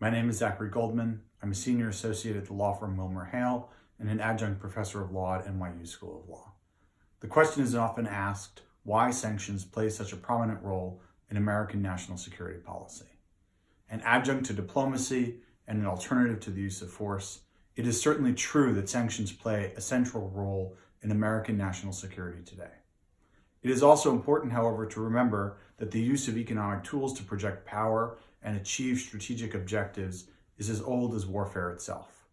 My name is Zachary Goldman. I'm a senior associate at the law firm WilmerHale and an adjunct professor of law at NYU School of Law. The question is often asked why sanctions play such a prominent role in American national security policy. An adjunct to diplomacy and an alternative to the use of force, it is certainly true that sanctions play a central role in American national security today. It is also important, however, to remember that the use of economic tools to project power and achieve strategic objectives is as old as warfare itself.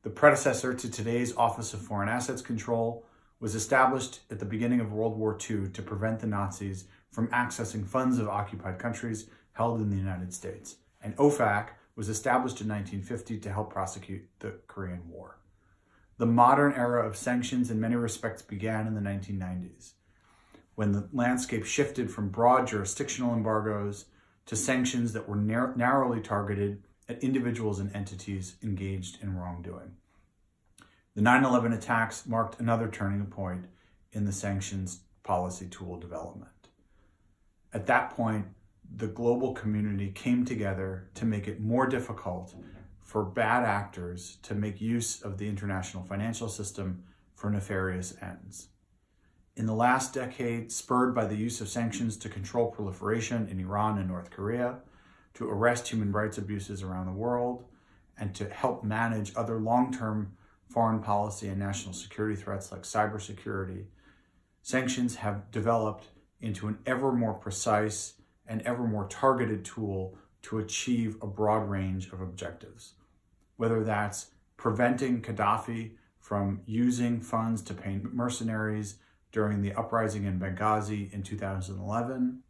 The predecessor to today's Office of Foreign Assets Control was established at the beginning of World War II to prevent the Nazis from accessing funds of occupied countries held in the United States, and OFAC was established in 1950 to help prosecute the Korean War. The modern era of sanctions in many respects began in the 1990s, when the landscape shifted from broad jurisdictional embargoes to sanctions that were narrowly targeted at individuals and entities engaged in wrongdoing. The 9/11 attacks marked another turning point in the sanctions policy tool development. At that point, the global community came together to make it more difficult for bad actors to make use of the international financial system for nefarious ends. In the last decade, spurred by the use of sanctions to control proliferation in Iran and North Korea, to arrest human rights abuses around the world, and to help manage other long-term foreign policy and national security threats like cybersecurity, sanctions have developed into an ever more precise and ever more targeted tool to achieve a broad range of objectives. Whether that's preventing Gaddafi from using funds to pay mercenaries during the uprising in Benghazi in 2011,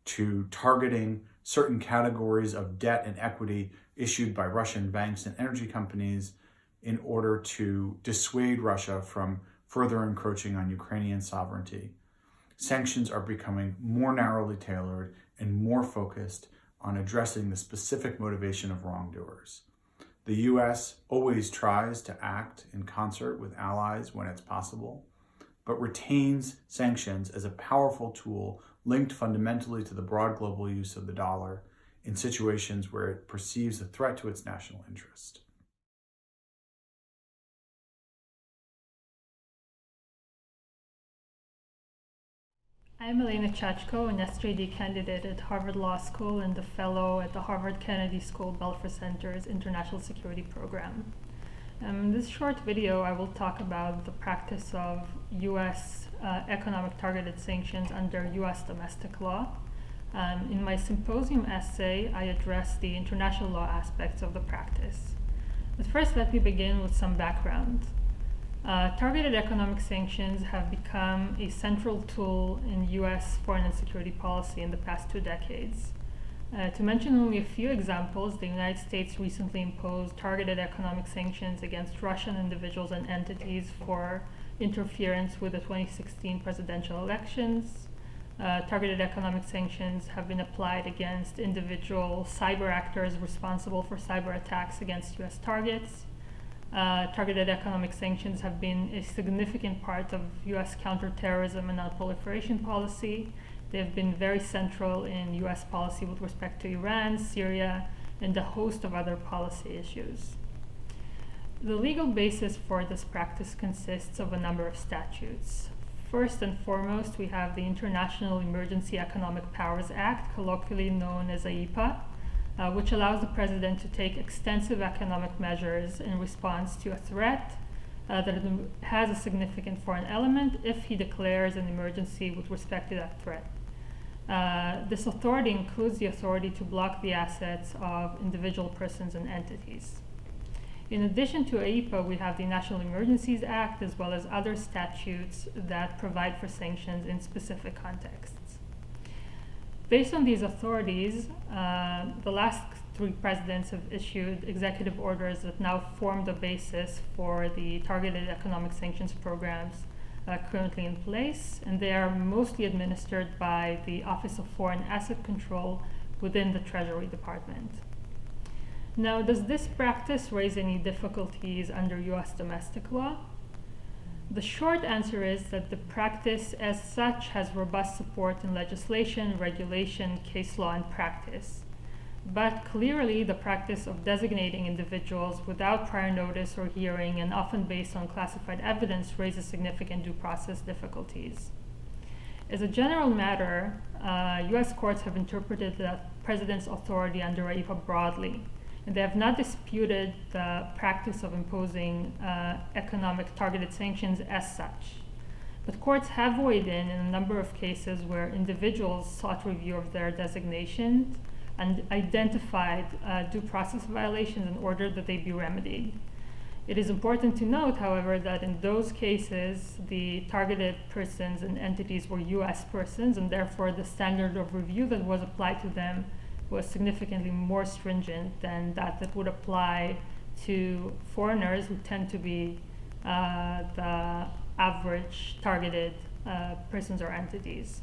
to targeting certain categories of debt and equity issued by Russian banks and energy companies in order to dissuade Russia from further encroaching on Ukrainian sovereignty. Sanctions are becoming more narrowly tailored and more focused on addressing the specific motivation of wrongdoers. The US always tries to act in concert with allies when it's possible, but retains sanctions as a powerful tool linked fundamentally to the broad global use of the dollar in situations where it perceives a threat to its national interest. I'm Elena Chachko, an SJD candidate at Harvard Law School and a fellow at the Harvard Kennedy School Belfer Center's International Security Program. In this short video, I will talk about the practice of U.S. Economic targeted sanctions under U.S. domestic law. In my Symposium essay, I address the international law aspects of the practice. But first, let me begin with some background. Targeted economic sanctions have become a central tool in U.S. foreign and security policy in the past 2 decades. To mention only a few examples, the United States recently imposed targeted economic sanctions against Russian individuals and entities for interference with the 2016 presidential elections. Targeted economic sanctions have been applied against individual cyber actors responsible for cyber attacks against U.S. targets. Targeted economic sanctions have been a significant part of U.S. counterterrorism and non-proliferation policy. They have been very central in U.S. policy with respect to Iran, Syria, and a host of other policy issues. The legal basis for this practice consists of a number of statutes. First and foremost, we have the International Emergency Economic Powers Act, colloquially known as AIPA, which allows the president to take extensive economic measures in response to a threat that has a significant foreign element if he declares an emergency with respect to that threat. This authority includes the authority to block the assets of individual persons and entities. In addition to AIPA, we have the National Emergencies Act, as well as other statutes that provide for sanctions in specific contexts. Based on these authorities, the last 3 presidents have issued executive orders that now form the basis for the targeted economic sanctions programs currently in place, and they are mostly administered by the Office of Foreign Asset Control within the Treasury Department. Now, does this practice raise any difficulties under U.S. domestic law? The short answer is that the practice as such has robust support in legislation, regulation, case law, and practice. But clearly, the practice of designating individuals without prior notice or hearing, and often based on classified evidence, raises significant due process difficulties. As a general matter, US courts have interpreted the President's authority under AIPA broadly, and they have not disputed the practice of imposing economic targeted sanctions as such. But courts have weighed in a number of cases where individuals sought review of their designations and identified due process violations in order that they be remedied. It is important to note, however, that in those cases, the targeted persons and entities were US persons, and therefore the standard of review that was applied to them was significantly more stringent than that would apply to foreigners who tend to be the average targeted persons or entities.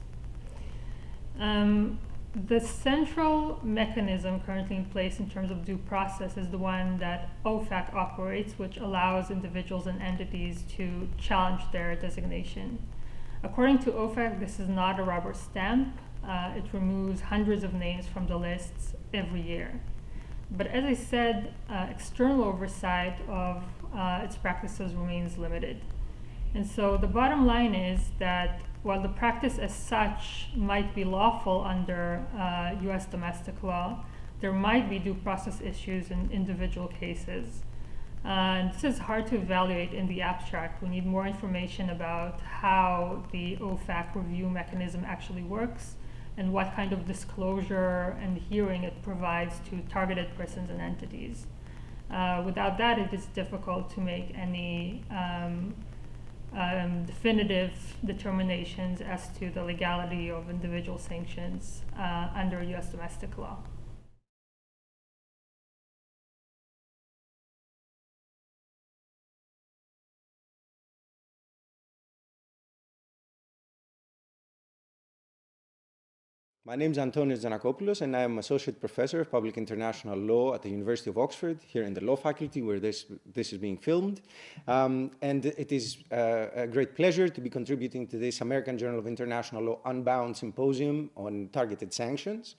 The central mechanism currently in place in terms of due process is the one that OFAC operates, which allows individuals and entities to challenge their designation. According to OFAC, this is not a rubber stamp. It removes hundreds of names from the lists every year. But as I said, external oversight of its practices remains limited. And so the bottom line is that while the practice as such might be lawful under US domestic law, there might be due process issues in individual cases. And this is hard to evaluate in the abstract. We need more information about how the OFAC review mechanism actually works and what kind of disclosure and hearing it provides to targeted persons and entities. Without that, it is difficult to make any definitive determinations as to the legality of individual sanctions under US domestic law. My name is Antonios Zanakopoulos, and I am Associate Professor of Public International Law at the University of Oxford, here in the Law Faculty, where this is being filmed. And it is a great pleasure to be contributing to this American Journal of International Law Unbound Symposium on targeted sanctions.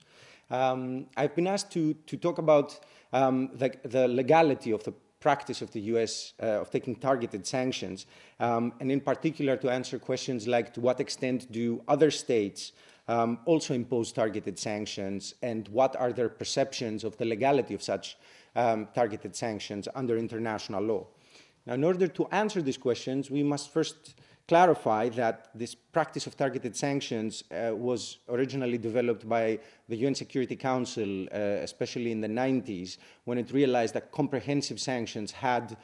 I've been asked to talk about the legality of the practice of the US of taking targeted sanctions, and in particular to answer questions like to what extent do other states also impose targeted sanctions, and what are their perceptions of the legality of such targeted sanctions under international law. Now, in order to answer these questions, we must first clarify that this practice of targeted sanctions was originally developed by the UN Security Council, especially in the 90s, when it realized that comprehensive sanctions had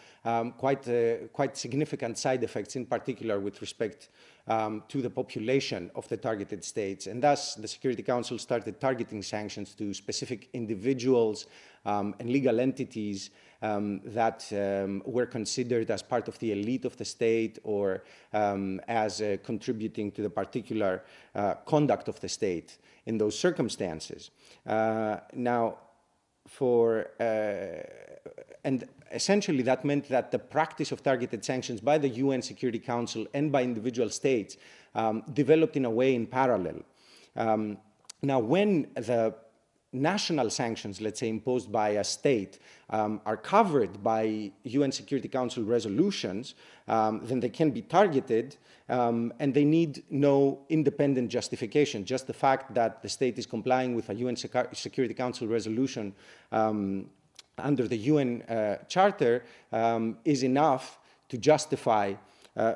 quite significant side effects, in particular with respect to the population of the targeted states. And thus, the Security Council started targeting sanctions to specific individuals and legal entities that were considered as part of the elite of the state or as contributing to the particular conduct of the state in those circumstances. Now, and essentially that meant that the practice of targeted sanctions by the UN Security Council and by individual states developed in a way in parallel. Now, when the national sanctions, let's say, imposed by a state are covered by UN Security Council resolutions, then they can be targeted and they need no independent justification. Just the fact that the state is complying with a UN Security Council resolution under the UN Charter is enough to justify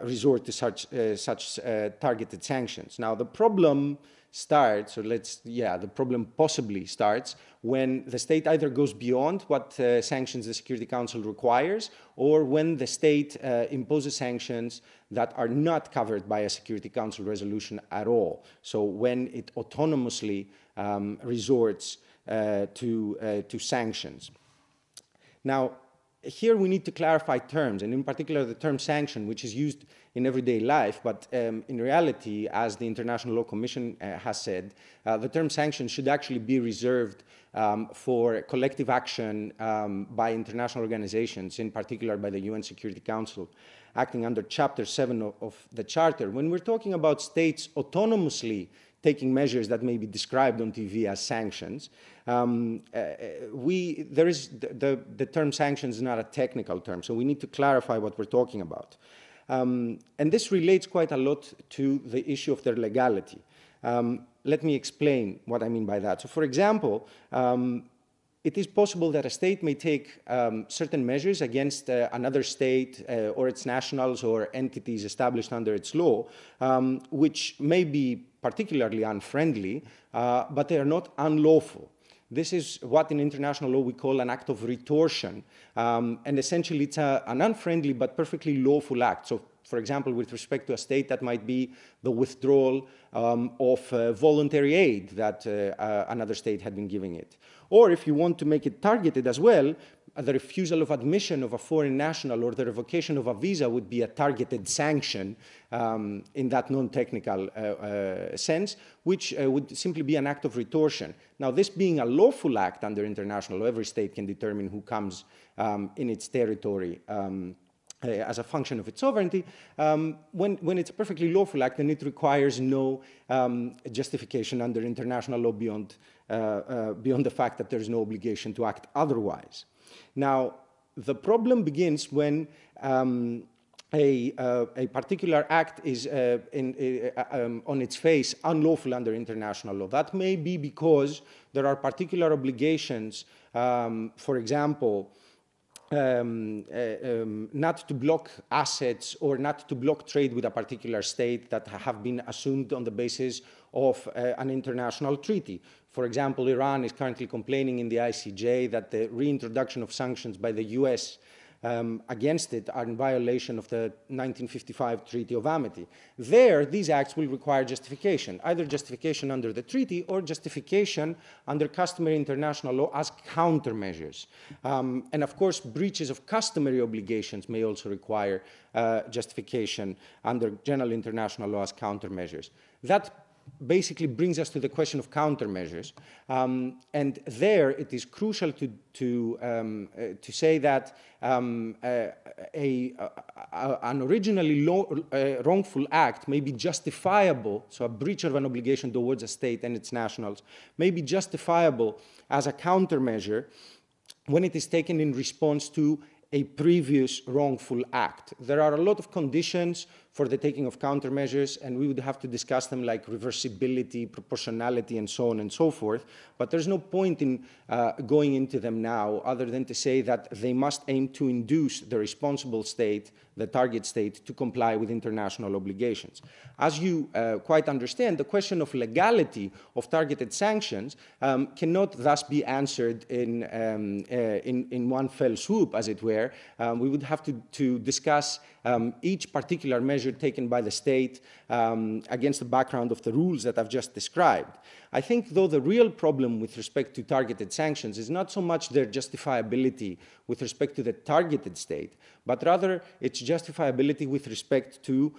resort to such targeted sanctions. Now, the problem starts, or the problem possibly starts when the state either goes beyond what sanctions the Security Council requires, or when the state imposes sanctions that are not covered by a Security Council resolution at all. So when it autonomously resorts to sanctions. Now, here we need to clarify terms, and in particular the term sanction, which is used in everyday life, but in reality, as the International Law Commission has said, the term sanction should actually be reserved for collective action by international organizations, in particular by the UN Security Council, acting under Chapter 7 of the Charter. When we're talking about states autonomously taking measures that may be described on TV as sanctions. The term sanctions is not a technical term, so we need to clarify what we're talking about. And this relates quite a lot to the issue of their legality. Let me explain what I mean by that. So, for example, it is possible that a state may take certain measures against another state or its nationals or entities established under its law, which may be particularly unfriendly, but they are not unlawful. This is what in international law we call an act of retortion, and essentially it's an unfriendly but perfectly lawful act. So, for example, with respect to a state, that might be the withdrawal of voluntary aid that another state had been giving it. Or if you want to make it targeted as well, the refusal of admission of a foreign national or the revocation of a visa would be a targeted sanction in that non-technical sense, which would simply be an act of retortion. Now, this being a lawful act under international law, every state can determine who comes in its territory as a function of its sovereignty. When it's a perfectly lawful act, then it requires no justification under international law beyond the fact that there's no obligation to act otherwise. Now, the problem begins when a particular act is on its face unlawful under international law. That may be because there are particular obligations, for example, not to block assets or not to block trade with a particular state that have been assumed on the basis of an international treaty. For example, Iran is currently complaining in the ICJ that the reintroduction of sanctions by the US against it are in violation of the 1955 Treaty of Amity. There, these acts will require justification, either justification under the treaty or justification under customary international law as countermeasures. And of course, breaches of customary obligations may also require justification under general international law as countermeasures. That basically brings us to the question of countermeasures, and there it is crucial to say that an originally wrongful act may be justifiable, so a breach of an obligation towards a state and its nationals may be justifiable as a countermeasure when it is taken in response to a previous wrongful act. There are a lot of conditions for the taking of countermeasures, and we would have to discuss them like reversibility, proportionality, and so on and so forth. But there's no point in going into them now other than to say that they must aim to induce the responsible state, the target state, to comply with international obligations. As you quite understand, the question of legality of targeted sanctions cannot thus be answered in one fell swoop, as it were. We would have to discuss each particular measure taken by the state against the background of the rules that I've just described. I think, though, the real problem with respect to targeted sanctions is not so much their justifiability with respect to the targeted state, but rather its justifiability with respect to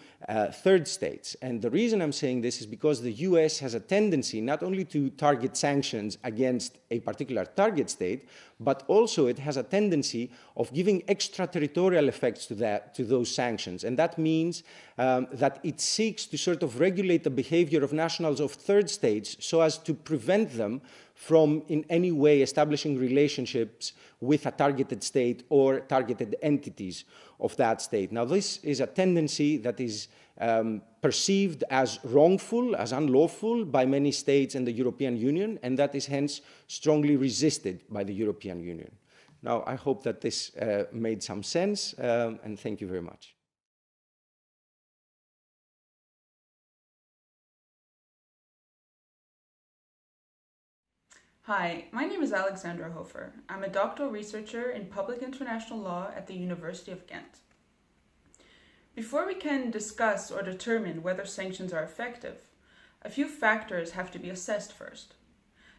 third states. And the reason I'm saying this is because the US has a tendency not only to target sanctions against a particular target state, but also it has a tendency of giving extraterritorial effects to those sanctions. And that means that it seeks to sort of regulate the behavior of nationals of third states so as to prevent them from in any way establishing relationships with a targeted state or targeted entities of that state. Now, this is a tendency that is perceived as wrongful, as unlawful by many states in the European Union, and that is hence strongly resisted by the European Union. Now, I hope that this made some sense, and thank you very much. Hi, my name is Alexandra Hofer. I'm a doctoral researcher in public international law at the University of Ghent. Before we can discuss or determine whether sanctions are effective, a few factors have to be assessed first.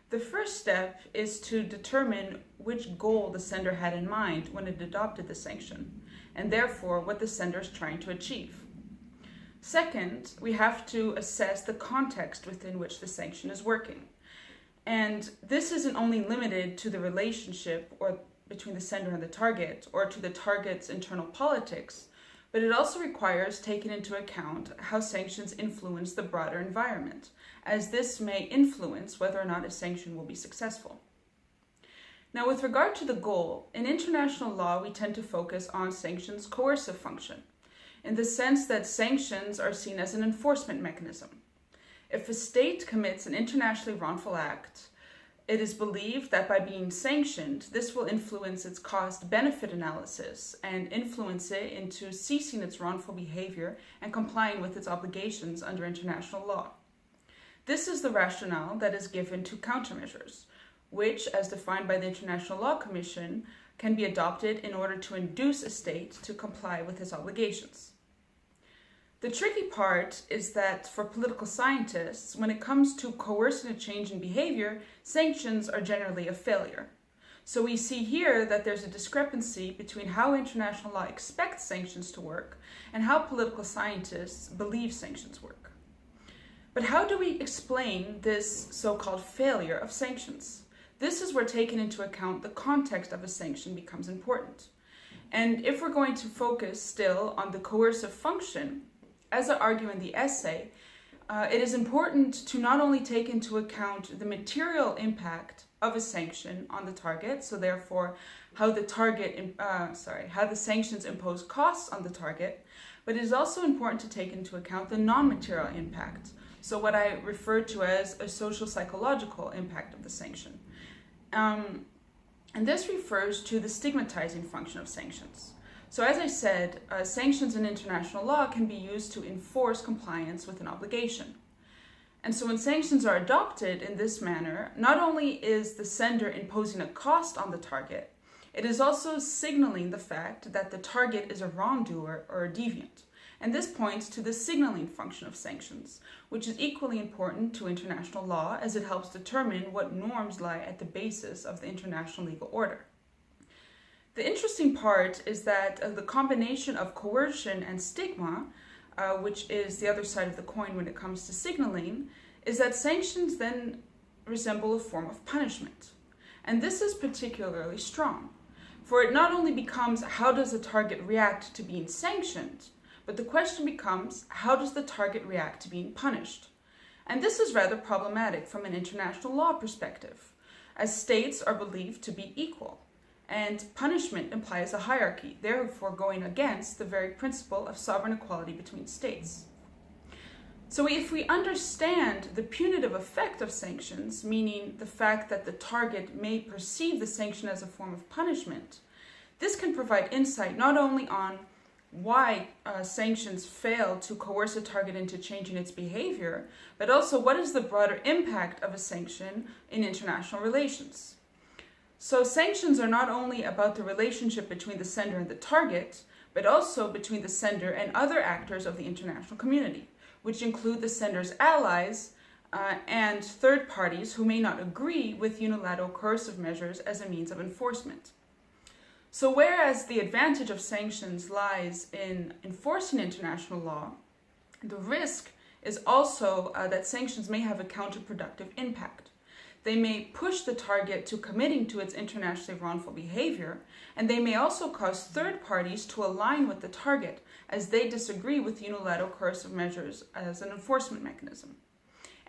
The first step is to determine which goal the sender had in mind when it adopted the sanction, and therefore what the sender is trying to achieve. Second, we have to assess the context within which the sanction is working. And this isn't only limited to the relationship between the sender and the target, or to the target's internal politics, but it also requires taking into account how sanctions influence the broader environment, as this may influence whether or not a sanction will be successful. Now, with regard to the goal, in international law, we tend to focus on sanctions' coercive function, in the sense that sanctions are seen as an enforcement mechanism. If a state commits an internationally wrongful act, it is believed that by being sanctioned, this will influence its cost-benefit analysis and influence it into ceasing its wrongful behavior and complying with its obligations under international law. This is the rationale that is given to countermeasures, which, as defined by the International Law Commission, can be adopted in order to induce a state to comply with its obligations. The tricky part is that for political scientists, when it comes to coercing a change in behavior, sanctions are generally a failure. So we see here that there's a discrepancy between how international law expects sanctions to work and how political scientists believe sanctions work. But how do we explain this so-called failure of sanctions? This is where taking into account the context of a sanction becomes important. And if we're going to focus still on the coercive function, as I argue in the essay, it is important to not only take into account the material impact of a sanction on the target, so therefore how the sanctions impose costs on the target, but it is also important to take into account the non-material impact, so what I refer to as a social psychological impact of the sanction. And this refers to the stigmatizing function of sanctions. So as I said, sanctions in international law can be used to enforce compliance with an obligation. And so when sanctions are adopted in this manner, not only is the sender imposing a cost on the target, it is also signaling the fact that the target is a wrongdoer or a deviant. And this points to the signaling function of sanctions, which is equally important to international law as it helps determine what norms lie at the basis of the international legal order. The interesting part is that the combination of coercion and stigma, which is the other side of the coin when it comes to signaling, is that sanctions then resemble a form of punishment. And this is particularly strong, for it not only becomes how does the target react to being sanctioned, but the question becomes how does the target react to being punished? And this is rather problematic from an international law perspective, as states are believed to be equal. And punishment implies a hierarchy, therefore going against the very principle of sovereign equality between states. So if we understand the punitive effect of sanctions, meaning the fact that the target may perceive the sanction as a form of punishment, this can provide insight not only on why sanctions fail to coerce a target into changing its behavior, but also what is the broader impact of a sanction in international relations. So sanctions are not only about the relationship between the sender and the target, but also between the sender and other actors of the international community, which include the sender's allies and third parties who may not agree with unilateral coercive measures as a means of enforcement. So whereas the advantage of sanctions lies in enforcing international law, the risk is also that sanctions may have a counterproductive impact. They may push the target to committing to its internationally wrongful behavior, and they may also cause third parties to align with the target as they disagree with unilateral coercive measures as an enforcement mechanism.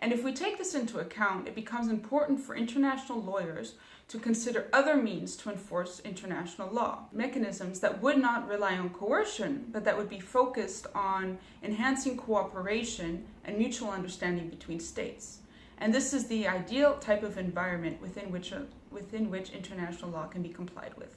And if we take this into account, it becomes important for international lawyers to consider other means to enforce international law, mechanisms that would not rely on coercion, but that would be focused on enhancing cooperation and mutual understanding between states. And this is the ideal type of environment within which international law can be complied with.